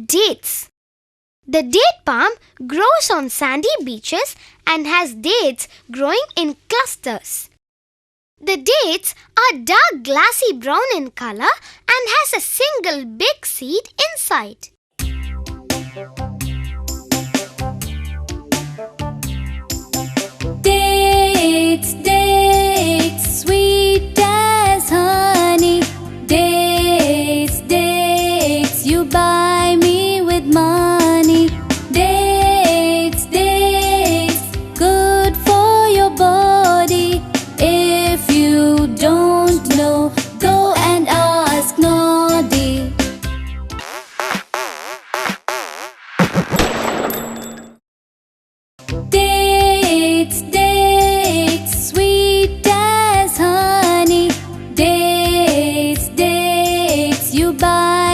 Dates. The date palm grows on sandy beaches and has dates growing in clusters. The dates are dark glassy brown in color and has a single big seed inside. Dates, dates, sweet as honey. Dates, dates, you buy me with money. Dates, dates, good for your body. If you don't know, go and ask Noddy. Dates, dates, sweet as honey. Dates, dates, you buy